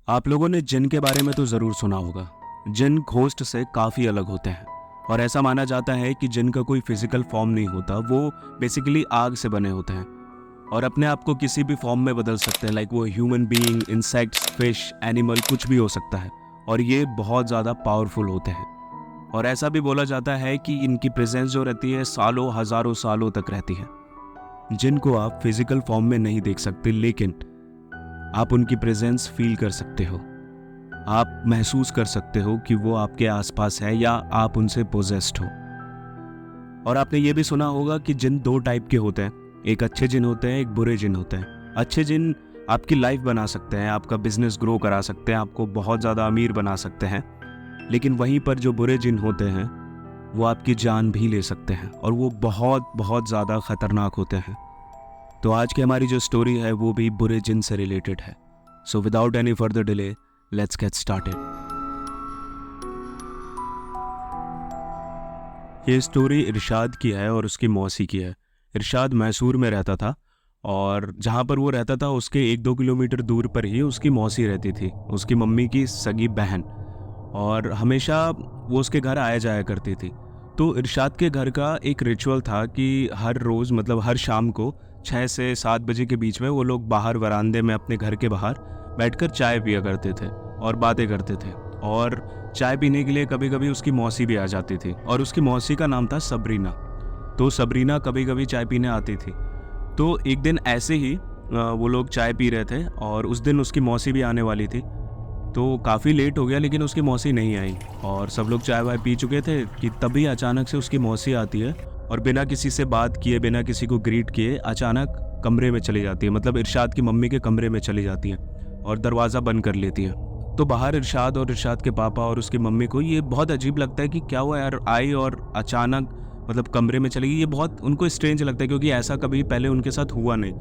आप लोगों ने जिन के बारे में तो ज़रूर सुना होगा। जिन घोस्ट से काफ़ी अलग होते हैं और ऐसा माना जाता है कि जिन का कोई फिजिकल फॉर्म नहीं होता, वो बेसिकली आग से बने होते हैं और अपने आप को किसी भी फॉर्म में बदल सकते हैं। लाइक वो human being, insects, fish, animal, कुछ भी हो सकता है और ये बहुत ज़्यादा पावरफुल होते हैं। और ऐसा भी बोला जाता है कि इनकी प्रेजेंस जो रहती है सालों हज़ारों सालों तक रहती है। जिनको आप फिजिकल फॉर्म में नहीं देख सकते, लेकिन आप उनकी प्रेजेंस फील कर सकते हो। आप महसूस कर सकते हो कि वो आपके आसपास है या आप उनसे पोजेस्ड हो। और आपने ये भी सुना होगा कि जिन दो टाइप के होते हैं, एक अच्छे जिन होते हैं, एक बुरे जिन होते हैं। अच्छे जिन आपकी लाइफ बना सकते हैं, आपका बिजनेस ग्रो करा सकते हैं, आपको बहुत ज़्यादा अमीर बना सकते हैं। लेकिन वहीं पर जो बुरे जिन होते हैं वो आपकी जान भी ले सकते हैं और वो बहुत बहुत ज़्यादा ख़तरनाक होते हैं। तो आज की हमारी जो स्टोरी है वो भी बुरे जिन से रिलेटेड है। So without any further delay, let's get started. ये स्टोरी इरशाद की है और उसकी मौसी की है। इरशाद मैसूर में रहता था और जहाँ पर वो रहता था उसके 1-2 किलोमीटर दूर पर ही उसकी मौसी रहती थी, उसकी मम्मी की सगी बहन। और हमेशा वो उसके घर आया जाया करती थी। तो इरशाद के घर का एक रिचुअल था कि हर रोज़, मतलब हर शाम को 6 से 7 बजे के बीच में वो लोग बाहर वरांदे में अपने घर के बाहर बैठकर चाय पिया करते थे और बातें करते थे। और चाय पीने के लिए कभी कभी उसकी मौसी भी आ जाती थी और उसकी मौसी का नाम था सबरीना। तो सबरीना कभी कभी चाय पीने आती थी। तो एक दिन ऐसे ही वो लोग चाय पी रहे थे और उस दिन उसकी मौसी भी आने वाली थी। तो काफ़ी लेट हो गया लेकिन उसकी मौसी नहीं आई और सब लोग चाय वाय पी चुके थे कि तभी अचानक से उसकी मौसी आती है और बिना किसी से बात किए, बिना किसी को ग्रीट किए अचानक कमरे में चली जाती है। मतलब इरशाद की मम्मी के कमरे में चली जाती है और दरवाज़ा बंद कर लेती है। तो बाहर इरशाद और इरशाद के पापा और उसकी मम्मी को ये बहुत अजीब लगता है कि क्या हुआ यार, आई और अचानक मतलब कमरे में चली गई। ये बहुत उनको स्ट्रेंज लगता है क्योंकि ऐसा कभी पहले उनके साथ हुआ नहीं।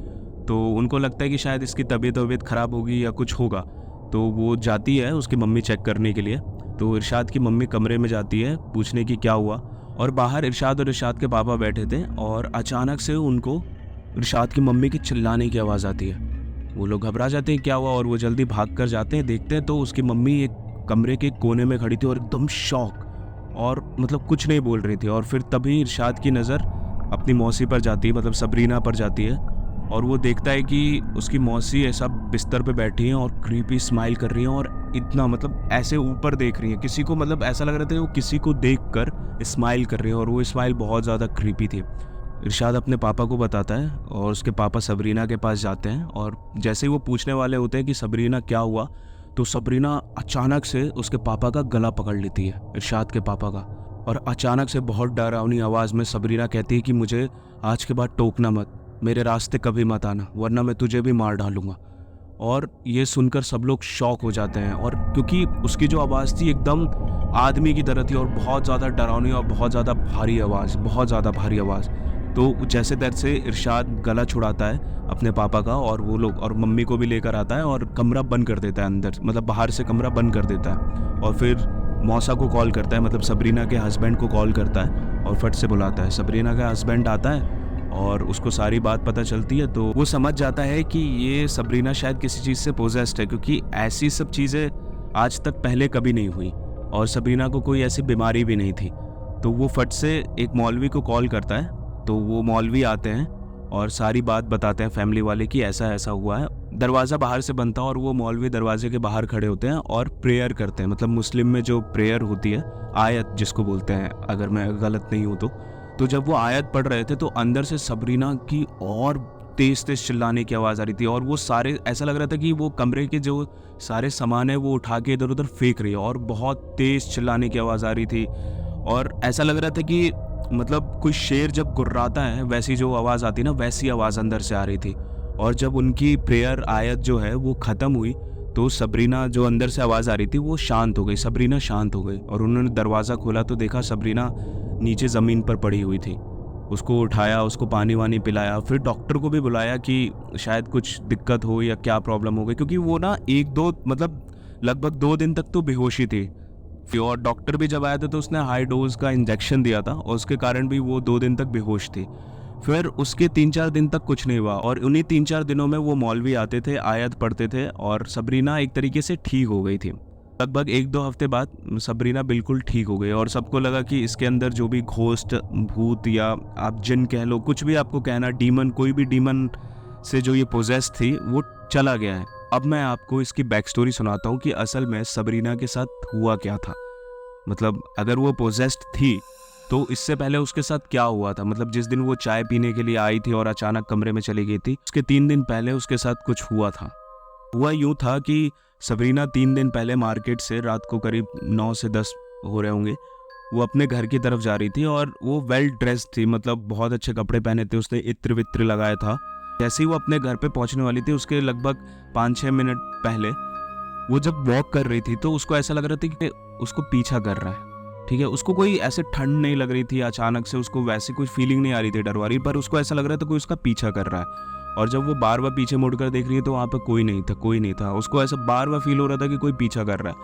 तो उनको लगता है कि शायद इसकी तबीयत ख़राब होगी या कुछ होगा। तो वो जाती है उसकी मम्मी चेक करने के लिए। तो इरशाद की मम्मी कमरे में जाती है पूछने की क्या हुआ। और बाहर इरशाद और इरशाद के पापा बैठे थे और अचानक से उनको इरशाद की मम्मी की चिल्लाने की आवाज़ आती है। वो लोग घबरा जाते हैं क्या हुआ और वो जल्दी भाग कर जाते हैं। देखते हैं तो उसकी मम्मी एक कमरे के कोने में खड़ी थी और एकदम शॉक और मतलब कुछ नहीं बोल रही थी। और फिर तभी इरशाद की नज़र अपनी मौसी पर जाती है, मतलब सबरीना पर जाती है। और वो देखता है कि उसकी मौसी ऐसा बिस्तर पे बैठी हैं और क्रीपी स्माइल कर रही हैं और इतना मतलब ऐसे ऊपर देख रही हैं किसी को। मतलब ऐसा लग रहा था वो किसी को देखकर स्माइल कर रही हैं और वो स्माइल बहुत ज़्यादा क्रीपी थी। इरशाद अपने पापा को बताता है और उसके पापा सबरीना के पास जाते हैं और जैसे ही वो पूछने वाले होते हैं कि सबरीना क्या हुआ, तो सबरीना अचानक से उसके पापा का गला पकड़ लेती है, इरशाद के पापा का। और अचानक से बहुत डरावनी आवाज़ में सबरीना कहती है कि मुझे आज के बाद टोकना मत, मेरे रास्ते कभी मत आना, वरना मैं तुझे भी मार डालूंगा। और ये सुनकर सब लोग शॉक हो जाते हैं और क्योंकि उसकी जो आवाज़ थी एकदम आदमी की तरह थी और बहुत ज़्यादा डरावनी और बहुत ज़्यादा भारी आवाज़, बहुत ज़्यादा भारी आवाज़। तो जैसे तैसे इरशाद गला छुड़ाता है अपने पापा का और वो लोग और मम्मी को भी लेकर आता है और कमरा बंद कर देता है अंदर, मतलब बाहर से कमरा बंद कर देता है। और फिर मौसा को कॉल करता है, मतलब सबरीना के हस्बैंड को कॉल करता है और फट से बुलाता है। सबरीना का हस्बैंड आता है और उसको सारी बात पता चलती है। तो वो समझ जाता है कि ये सबरीना शायद किसी चीज़ से पोजेस्ड है क्योंकि ऐसी सब चीज़ें आज तक पहले कभी नहीं हुई और सबरीना को कोई ऐसी बीमारी भी नहीं थी। तो वो फट से एक मौलवी को कॉल करता है। तो वो मौलवी आते हैं और सारी बात बताते हैं फैमिली वाले कि ऐसा ऐसा हुआ है। दरवाज़ा बाहर से बनता है और वो मौलवी दरवाजे के बाहर खड़े होते हैं और प्रेयर करते हैं। मतलब मुस्लिम में जो प्रेयर होती है, आयत जिसको बोलते हैं, अगर मैं गलत नहीं हूँ तो जब वो आयत पढ़ रहे थे तो अंदर से सबरीना की और तेज तेज चिल्लाने की आवाज़ आ रही थी और वो सारे, ऐसा लग रहा था कि वो कमरे के जो सारे सामान है वो उठा के इधर उधर फेंक रही है और बहुत तेज चिल्लाने की आवाज़ आ रही थी। और ऐसा लग रहा था कि मतलब कोई शेर जब गुर्राता है वैसी जो आवाज़ आती है ना, वैसी आवाज़ अंदर से आ रही थी। और जब उनकी प्रेयर आयत जो है वो ख़त्म हुई तो सबरीना, जो अंदर से आवाज़ आ रही थी, वो शांत हो गई। सबरीना शांत हो गई और उन्होंने दरवाज़ा खोला तो देखा सबरीना नीचे ज़मीन पर पड़ी हुई थी। उसको उठाया, उसको पानी वानी पिलाया, फिर डॉक्टर को भी बुलाया कि शायद कुछ दिक्कत हो या क्या प्रॉब्लम हो गई, क्योंकि वो ना 1-2 मतलब लगभग 2 दिन तक तो बेहोशी थी। और डॉक्टर भी जब आया था तो उसने हाई डोज का इंजेक्शन दिया था और उसके कारण भी वो 2 दिन तक बेहोश थी। फिर उसके 3-4 दिन तक कुछ नहीं हुआ और उन्हीं 3-4 दिनों में वो मौलवी आते थे, आयत पढ़ते थे और सबरीना एक तरीके से ठीक हो गई थी। लगभग 1-2 हफ्ते बाद सबरीना बिल्कुल ठीक हो गई और सबको लगा कि इसके अंदर जो भी घोस्ट, भूत या आप जिन कह लो, कुछ भी आपको कहना, डीमन, कोई भी डीमन से जो ये पोजेस थी वो चला गया है। अब मैं आपको इसकी बैक स्टोरी सुनाता हूँ कि असल में सबरीना के साथ हुआ क्या था। मतलब अगर वो पोजेस्ड थी तो इससे पहले उसके साथ क्या हुआ था। मतलब जिस दिन वो चाय पीने के लिए आई थी और अचानक कमरे में चली गई थी, उसके 3 दिन पहले उसके साथ कुछ हुआ था। हुआ यूँ था कि सबरीना 3 दिन पहले मार्केट से रात को करीब 9 से 10 हो रहे होंगे, वो अपने घर की तरफ जा रही थी और वो वेल ड्रेस्ड थी, मतलब बहुत अच्छे कपड़े पहने थे, उसने इत्र वित्र लगाया था। जैसे ही वो अपने घर पे पहुंचने वाली थी, उसके लगभग 5-6 मिनट पहले वो जब वॉक कर रही थी तो उसको ऐसा लग रहा था कि उसको पीछा कर रहा है। ठीक है, उसको कोई ऐसे ठंड नहीं लग रही थी, अचानक से उसको वैसी कोई फीलिंग नहीं आ रही थी डर वाली, पर उसको ऐसा लग रहा था कोई उसका पीछा कर रहा है। और जब वो बार बार पीछे मुड़कर देख रही है तो वहाँ पर कोई नहीं था। उसको ऐसा बार बार फील हो रहा था कि कोई पीछा कर रहा है।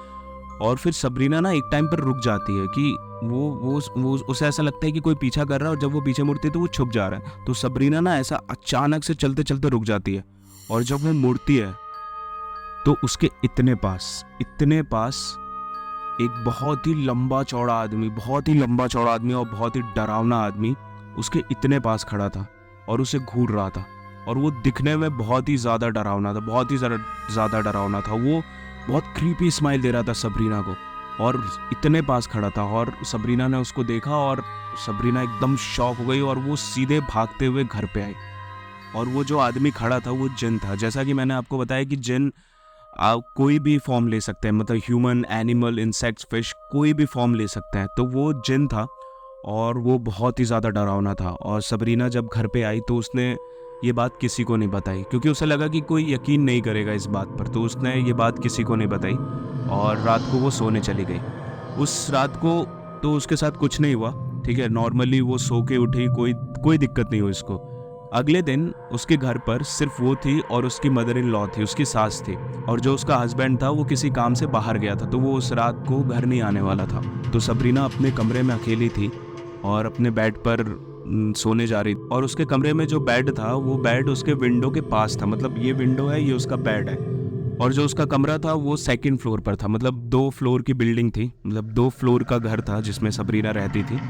और फिर सबरीना ना एक टाइम पर रुक जाती है कि वो उसे ऐसा लगता है कि कोई पीछा कर रहा है और जब वो पीछे मुड़ती है तो वो छुप जा रहा है। तो सबरीना ना ऐसा अचानक से चलते चलते रुक जाती है और जब वो मुड़ती है तो उसके इतने पास एक बहुत ही लंबा चौड़ा आदमी और बहुत ही डरावना आदमी उसके इतने पास खड़ा था और उसे घूर रहा था। और वो दिखने में बहुत ही ज़्यादा डरावना था। वो बहुत क्रीपी स्माइल दे रहा था सबरीना को और इतने पास खड़ा था। और सबरीना ने उसको देखा और सबरीना एकदम शॉक हो गई और वो सीधे भागते हुए घर पे आई। और वो जो आदमी खड़ा था वो जिन था। जैसा कि मैंने आपको बताया कि जिन कोई भी फॉर्म ले सकते हैं, मतलब ह्यूमन, एनिमल, इंसेक्ट्स, फिश, कोई भी फॉर्म ले सकते हैं। तो वो जिन था और वो बहुत ही ज़्यादा डरावना था। और सबरीना जब घर पे आई तो उसने ये बात किसी को नहीं बताई क्योंकि उसे लगा कि कोई यकीन नहीं करेगा इस बात पर। तो उसने ये बात किसी को नहीं बताई और रात को वो सोने चली गई। उस रात को तो उसके साथ कुछ नहीं हुआ, ठीक है, नॉर्मली वो सो के उठी, कोई दिक्कत नहीं हुई उसको। अगले दिन उसके घर पर सिर्फ वो थी और उसकी मदर इन लॉ थी, उसकी सास थी, और जो उसका हस्बैंड था वो किसी काम से बाहर गया था, तो वो उस रात को घर नहीं आने वाला था। तो सबरीना अपने कमरे में अकेली थी और अपने बेड पर सोने जा रही। और उसके कमरे में जो बेड था वो बेड उसके विंडो के पास था, मतलब ये विंडो है, ये उसका बेड है। और जो उसका कमरा था वो 2nd फ्लोर पर था, मतलब 2 फ्लोर की बिल्डिंग थी, मतलब 2 फ्लोर का घर था जिसमें सबरीना रहती थी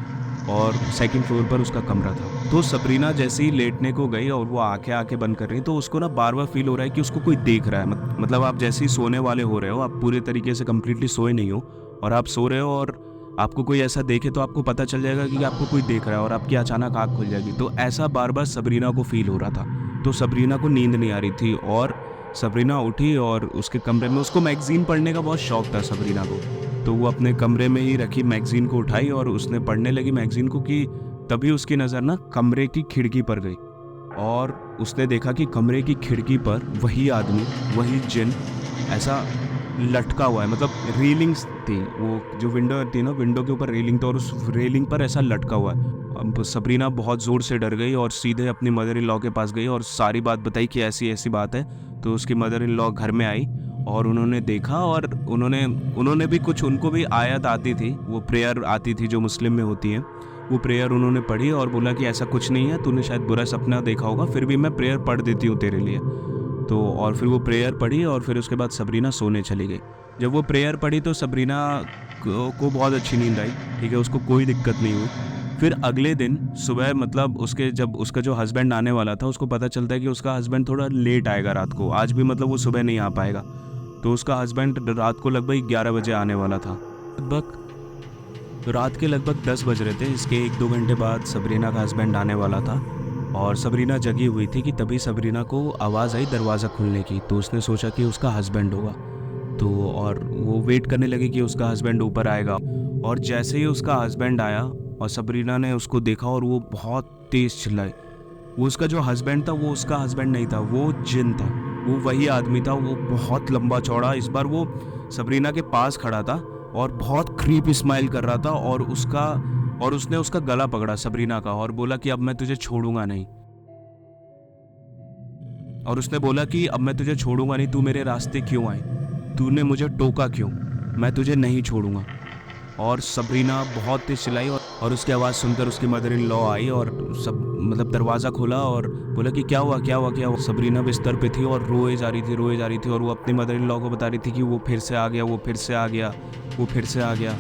और 2nd फ्लोर पर उसका कमरा था। तो सबरीना जैसे ही लेटने को गई और वो आंखें बंद कर रही, तो उसको ना बार बार फील हो रहा है कि उसको कोई देख रहा है। मतलब आप जैसे ही सोने वाले हो रहे हो, आप पूरे तरीके से कंप्लीटली सोए नहीं हो और आप सो रहे हो और आपको कोई ऐसा देखे तो आपको पता चल जाएगा कि आपको कोई देख रहा है और आपकी अचानक आँख खुल जाएगी। तो ऐसा बार बार सबरीना को फील हो रहा था। तो सबरीना को नींद नहीं आ रही थी और सबरीना उठी और उसके कमरे में, उसको मैगज़ीन पढ़ने का बहुत शौक था सबरीना को, तो वो अपने कमरे में ही रखी मैगज़ीन को उठाई और उसने पढ़ने लगी मैगज़ीन को कि तभी उसकी नज़र ना कमरे की खिड़की पर गई और उसने देखा कि कमरे की खिड़की पर वही आदमी, वही जिन ऐसा लटका हुआ है। मतलब रेलिंग्स थी, वो जो विंडो थी ना, विंडो के ऊपर रेलिंग था और उस रेलिंग पर ऐसा लटका हुआ है। अब सबरीना बहुत ज़ोर से डर गई और सीधे अपनी मदर इन लॉ के पास गई और सारी बात बताई कि ऐसी ऐसी बात है। तो उसकी मदर इन लॉ घर में आई और उन्होंने देखा और उन्होंने भी कुछ, उनको भी आयत आती थी, वो प्रेयर आती थी जो मुस्लिम में होती है, वो प्रेयर उन्होंने पढ़ी और बोला कि ऐसा कुछ नहीं है, तूने शायद बुरा सपना देखा होगा, फिर भी मैं प्रेयर पढ़ देती हूँ तेरे लिए। तो और फिर वो प्रेयर पढ़ी और फिर उसके बाद सबरीना सोने चली गई। जब वो प्रेयर पढ़ी तो सबरीना को बहुत अच्छी नींद आई, ठीक है, उसको कोई दिक्कत नहीं हुई। फिर अगले दिन सुबह, मतलब जब उसका जो हस्बैंड आने वाला था, उसको पता चलता है कि उसका हस्बैंड थोड़ा लेट आएगा रात को, आज भी मतलब वो सुबह नहीं आ पाएगा। तो उसका हस्बैंड रात को लगभग 11 बजे आने वाला था। रात के लगभग 10 बज रहे थे। इसके 1-2 घंटे बाद सबरीना का हस्बैंड आने वाला था और सबरीना जगी हुई थी कि तभी सबरीना को आवाज़ आई दरवाज़ा खुलने की। तो उसने सोचा कि उसका हस्बैंड होगा, तो और वो वेट करने लगी कि उसका हस्बैंड ऊपर आएगा। और जैसे ही उसका हस्बैंड आया और सबरीना ने उसको देखा और वो बहुत तेज़ चिल्लाई। वो उसका जो हस्बैंड था वो उसका हस्बैंड नहीं था, वो जिन था, वो वही आदमी था, वो बहुत लंबा चौड़ा। इस बार वो सबरीना के पास खड़ा था और बहुत क्रीपी स्माइल कर रहा था और उसने उसका गला पकड़ा सबरीना का और बोला कि अब मैं तुझे छोड़ूंगा नहीं। और उसने बोला कि अब मैं तुझे छोड़ूंगा नहीं, तू मेरे रास्ते क्यों आई, तूने मुझे टोका क्यों, मैं तुझे नहीं छोड़ूंगा। और सबरीना बहुत तेज चिल्लाई और उसकी आवाज़ सुनकर उसकी मदर इन लॉ आई और मतलब दरवाज़ा खोला और बोला कि क्या हुआ क्या हुआ क्या हुआ। सबरीना बिस्तर पे थी और रोए जा रही थी और वो अपनी मदर इन लॉ को बता रही थी कि वो फिर से आ गया, वो फिर से आ गया, वो फिर से आ गया।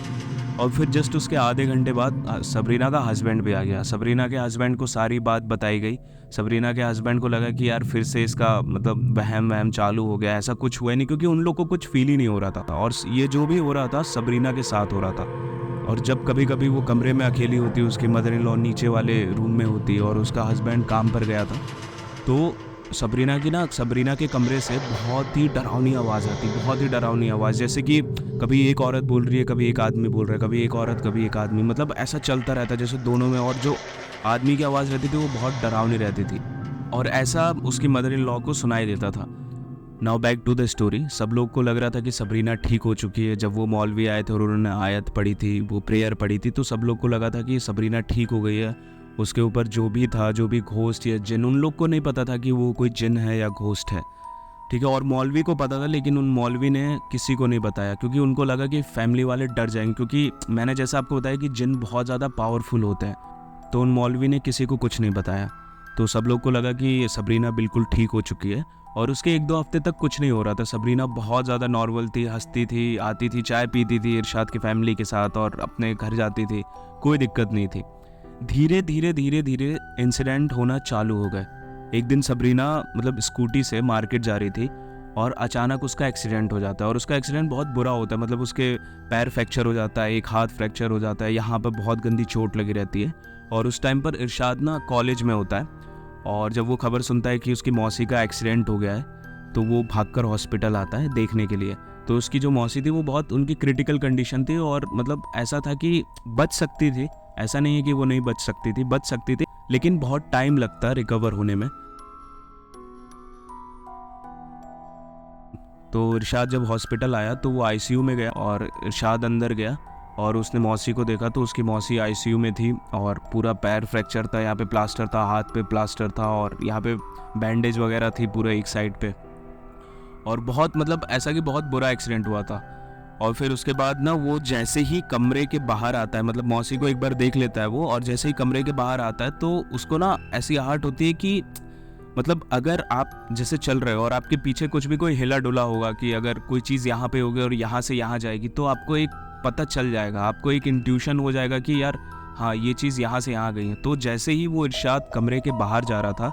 और फिर जस्ट उसके आधे घंटे बाद सबरीना का हस्बैंड भी आ गया। सबरीना के हस्बैंड को सारी बात बताई गई। सबरीना के हस्बैंड को लगा कि यार फिर से इसका मतलब वहम चालू हो गया। ऐसा कुछ हुआ नहीं, क्योंकि उन लोग को कुछ फील ही नहीं हो रहा था और ये जो भी हो रहा था सबरीना के साथ हो रहा था। और जब कभी कभी वो कमरे में अकेली होती, उसकी मदर इन लॉ नीचे वाले रूम में होती और उसका हस्बैंड काम पर गया था, तो सबरीना के कमरे से बहुत ही डरावनी आवाज़ आती, बहुत ही डरावनी आवाज़, जैसे कि कभी एक औरत बोल रही है, कभी एक आदमी बोल रहा है, कभी एक औरत कभी एक आदमी, मतलब ऐसा चलता रहता जैसे दोनों में। और जो आदमी की आवाज़ रहती थी वो बहुत डरावनी रहती थी और ऐसा उसकी मदर इन लॉ को सुनाई देता था। Now back to the story. सब लोग को लग रहा था कि सबरीना ठीक हो चुकी है। जब वो मौलवी आए थे और उन्होंने आयत पढ़ी थी, वो प्रेयर पढ़ी थी, तो सब लोग को लगा था कि सबरीना ठीक हो गई है। उसके ऊपर जो भी था, जो भी घोस्ट या जिन, उन लोग को नहीं पता था कि वो कोई जिन है या घोस्ट है, ठीक है। और मौलवी को पता था, लेकिन उन मौलवी ने किसी को नहीं बताया, क्योंकि उनको लगा कि फैमिली वाले डर जाएंगे, क्योंकि मैंने जैसा आपको बताया कि जिन बहुत ज़्यादा पावरफुल होते हैं। तो उन मौलवी ने किसी को कुछ नहीं बताया। तो सब लोग को लगा कि सबरीना बिल्कुल ठीक हो चुकी है और उसके 1-2 हफ्ते तक कुछ नहीं हो रहा था। सबरीना बहुत ज़्यादा नॉर्मल थी, हंसती थी, आती थी, चाय पीती थी इरशाद की फैमिली के साथ और अपने घर जाती थी, कोई दिक्कत नहीं थी। धीरे धीरे इंसिडेंट होना चालू हो गए। एक दिन सबरीना मतलब स्कूटी से मार्केट जा रही थी और अचानक उसका एक्सीडेंट हो जाता है और उसका एक्सीडेंट बहुत बुरा होता है। मतलब उसके पैर फ्रैक्चर हो जाता है, एक हाथ फ्रैक्चर हो जाता है, यहाँ पर बहुत गंदी चोट लगी रहती है। और उस टाइम पर इरशाद ना कॉलेज में होता है और जब वो खबर सुनता है कि उसकी मौसी का एक्सीडेंट हो गया है तो वो भागकर हॉस्पिटल आता है देखने के लिए। तो उसकी जो मौसी थी वो बहुत उनकी क्रिटिकल कंडीशन थी और मतलब ऐसा था कि बच सकती थी, ऐसा नहीं है कि वो नहीं बच सकती थी, बच सकती थी, लेकिन बहुत टाइम लगता रिकवर होने में। तो इरशाद जब हॉस्पिटल आया तो वो आईसीयू में गया और इरशाद अंदर गया और उसने मौसी को देखा तो उसकी मौसी आईसीयू में थी और पूरा पैर फ्रैक्चर था, यहाँ पे प्लास्टर था, हाथ पे प्लास्टर था और यहाँ पे बैंडेज वगैरह थी पूरे एक साइड पे। और बहुत मतलब ऐसा कि बहुत बुरा एक्सीडेंट हुआ था। और फिर उसके बाद ना वो जैसे ही कमरे के बाहर आता है, मतलब मौसी को एक बार देख लेता है वो, और जैसे ही कमरे के बाहर आता है तो उसको ना ऐसी आहट होती है कि मतलब अगर आप जैसे चल रहे हो और आपके पीछे कुछ भी कोई हिला डुला होगा, कि अगर कोई चीज़ यहाँ पे होगी और यहाँ से यहाँ जाएगी, तो आपको एक पता चल जाएगा, आपको एक इंट्यूशन हो जाएगा कि यार हाँ ये चीज़ यहाँ से यहाँ गई है। तो जैसे ही वो इरशाद कमरे के बाहर जा रहा था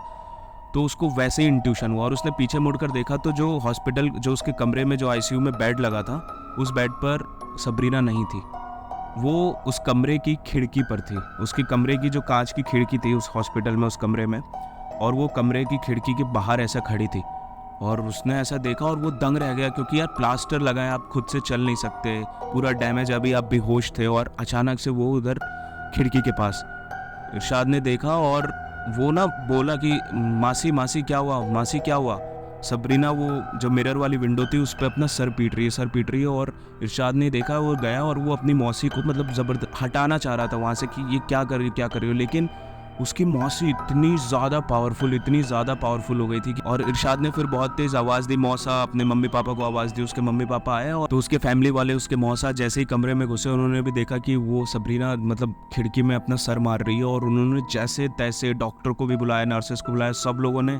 तो उसको वैसे ही इंट्यूशन हुआ और उसने पीछे मुड़कर देखा तो जो हॉस्पिटल, जो उसके कमरे में जो आईसीयू में बेड लगा था, उस बेड पर सबरीना नहीं थी। वो उस कमरे की खिड़की पर थी। उसकी कमरे की जो कांच की खिड़की थी उस हॉस्पिटल में, उस कमरे में, और वो कमरे की खिड़की के बाहर ऐसा खड़ी थी। और उसने ऐसा देखा और वो दंग रह गया, क्योंकि यार प्लास्टर लगा है, आप खुद से चल नहीं सकते, पूरा डैमेज, अभी आप बेहोश थे और अचानक से वो उधर खिड़की के पास। इरशाद ने देखा और वो ना बोला कि मासी मासी क्या हुआ, मासी क्या हुआ। सबरीना वो जो मिरर वाली विंडो थी उस पर अपना सर पीट रही है और इरशाद ने देखा, वो गया और वो अपनी मौसी को मतलब ज़बरदस्त हटाना चाह रहा था वहाँ से कि ये क्या कर रही हो, लेकिन उसकी मौसी इतनी ज़्यादा पावरफुल हो गई थी। और इरशाद ने फिर बहुत तेज़ आवाज़ दी, मौसा, अपने मम्मी पापा को आवाज़ दी। उसके मम्मी पापा आए और तो उसके फैमिली वाले, उसके मौसा जैसे ही कमरे में घुसे उन्होंने भी देखा कि वो सबरीना मतलब खिड़की में अपना सर मार रही है। और उन्होंने जैसे तैसे डॉक्टर को भी बुलाया, नर्सेस को बुलाया, सब लोगों ने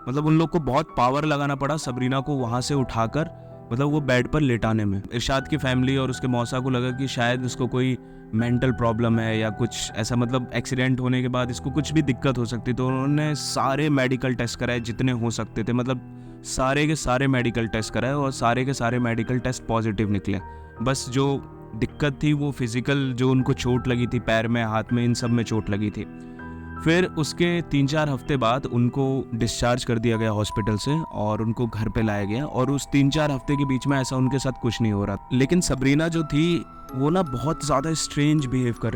मतलब उन लोग को बहुत पावर लगाना पड़ा सबरीना को वहाँ से उठाकर मतलब वो बेड पर लेटाने में। इरशाद की फैमिली और उसके मौसा को लगा कि शायद उसको कोई मेंटल प्रॉब्लम है या कुछ ऐसा, मतलब एक्सीडेंट होने के बाद इसको कुछ भी दिक्कत हो सकती। तो उन्होंने सारे मेडिकल टेस्ट कराए जितने हो सकते थे, मतलब सारे के सारे मेडिकल टेस्ट कराए और सारे के सारे मेडिकल टेस्ट पॉजिटिव निकले। बस जो दिक्कत थी वो फिजिकल, जो उनको चोट लगी थी पैर में, हाथ में, इन सब में चोट लगी थी। फिर उसके 3-4 हफ्ते बाद उनको डिस्चार्ज कर दिया गया हॉस्पिटल से और उनको घर पे लाया गया। और उस 3-4 हफ्ते के बीच में ऐसा उनके साथ कुछ नहीं हो रहा। लेकिन सबरीना जो थी वो ना बहुत ज़्यादा स्ट्रेंज बिहेव कर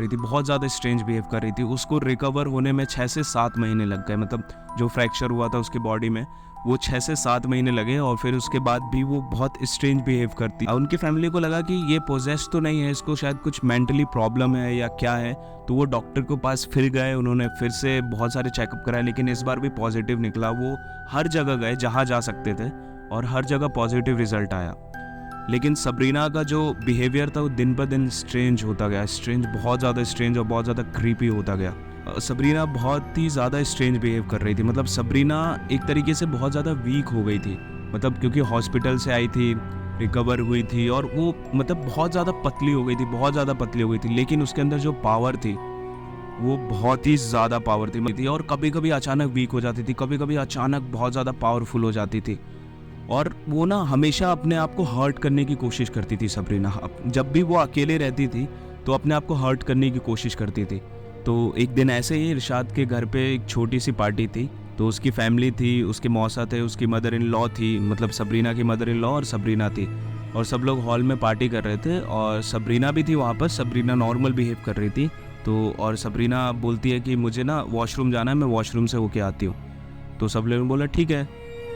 रही थी। उसको रिकवर होने में 6 से 7 महीने लग गए। मतलब जो फ्रैक्चर हुआ था उसकी बॉडी में वो 6 से 7 महीने लगे और फिर उसके बाद भी वो बहुत स्ट्रेंज बिहेव करती। उनकी फैमिली को लगा कि ये पोजेस तो नहीं है, इसको शायद कुछ मेंटली प्रॉब्लम है या क्या है। तो वो डॉक्टर के पास फिर गए, उन्होंने फिर से बहुत सारे चेकअप कराए, लेकिन इस बार भी पॉजिटिव निकला। वो हर जगह गए जहाँ जा सकते थे और हर जगह पॉजिटिव रिजल्ट आया। लेकिन सबरीना का जो बिहेवियर था वो दिन पर दिन स्ट्रेंज होता गया, बहुत ज़्यादा स्ट्रेंज और बहुत ज़्यादा क्रीपी होता गया। सबरीना बहुत ही ज़्यादा स्ट्रेंज बिहेव कर रही थी। मतलब सबरीना एक तरीके से बहुत ज़्यादा वीक हो गई थी, मतलब क्योंकि हॉस्पिटल से आई थी, रिकवर हुई थी, और वो मतलब बहुत ज़्यादा पतली हो गई थी, बहुत ज़्यादा पतली हो गई थी। लेकिन उसके अंदर जो पावर थी वो बहुत ही ज़्यादा पावर थी, और कभी कभी अचानक वीक हो जाती थी, कभी कभी अचानक बहुत ज़्यादा पावरफुल हो जाती थी। और वो ना हमेशा अपने आप को हर्ट करने की कोशिश करती थी सबरीना। जब भी वो अकेले रहती थी तो अपने आप को हर्ट करने की कोशिश करती थी। तो एक दिन ऐसे ही इरशाद के घर पे एक छोटी सी पार्टी थी। तो उसकी फैमिली थी, उसके मौसा थे, उसकी मदर इन लॉ थी, मतलब सबरीना की मदर इन लॉ और सबरीना थी। और सब लोग हॉल में पार्टी कर रहे थे और सबरीना भी थी वहाँ पर। सबरीना नॉर्मल बिहेव कर रही थी। तो और सबरीना बोलती है कि मुझे ना वॉशरूम जाना है, मैं वॉशरूम से होके आती हूँ। तो सब लोगों ने बोला ठीक है।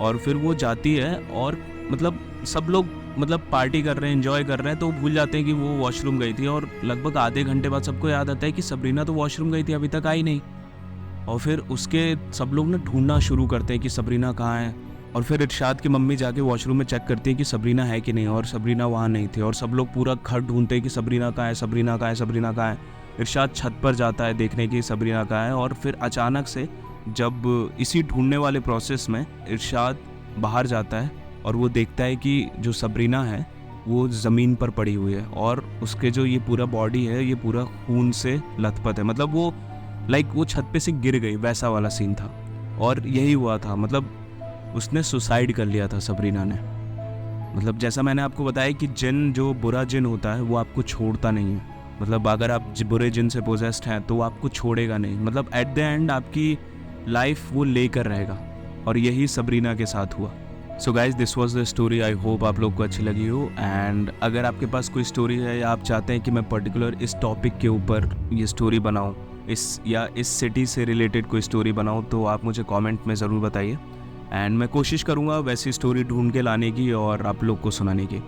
और फिर वो जाती है और मतलब सब लोग मतलब पार्टी कर रहे हैं, एंजॉय कर रहे हैं, तो भूल जाते हैं कि वो वॉशरूम गई थी। और लगभग आधे घंटे बाद सबको याद आता है कि सबरीना तो वॉशरूम गई थी, अभी तक आई नहीं। और फिर उसके सब लोग ना ढूंढना शुरू करते हैं कि सबरीना कहाँ है। और फिर इरशाद की मम्मी जाके वॉशरूम में चेक करती है कि सबरीना है कि नहीं, और सबरीना वहाँ नहीं थी। और सब लोग पूरा घर ढूंढते हैं कि सबरीना कहाँ है, सबरीना कहाँ है, सबरीना कहाँ है। इरशाद छत पर जाता है देखने की सबरीना कहाँ है। और फिर अचानक से जब इसी ढूंढने वाले प्रोसेस में इरशाद बाहर जाता है और वो देखता है कि जो सबरीना है वो ज़मीन पर पड़ी हुई है, और उसके जो ये पूरा बॉडी है ये पूरा खून से लथपथ है। मतलब वो वो छत पे से गिर गई, वैसा वाला सीन था। और यही हुआ था, मतलब उसने सुसाइड कर लिया था सबरीना ने। मतलब जैसा मैंने आपको बताया कि जिन, जो बुरा जिन होता है वो आपको छोड़ता नहीं है। मतलब अगर आप बुरे जिन से पोजेस्ड हैं तो वो आपको छोड़ेगा नहीं, मतलब एट द एंड आपकी लाइफ वो लेकर रहेगा। और यही सबरीना के साथ हुआ। So guys, this was the story. I hope आप लोग को अच्छी लगी हो। एंड अगर आपके पास कोई स्टोरी है या आप चाहते हैं कि मैं पर्टिकुलर इस टॉपिक के ऊपर ये स्टोरी बनाऊँ, इस सिटी से रिलेटेड कोई स्टोरी बनाऊँ, तो आप मुझे कमेंट में ज़रूर बताइए। एंड मैं कोशिश करूँगा वैसी स्टोरी ढूंढ के लाने की और आप लोग को सुनाने की।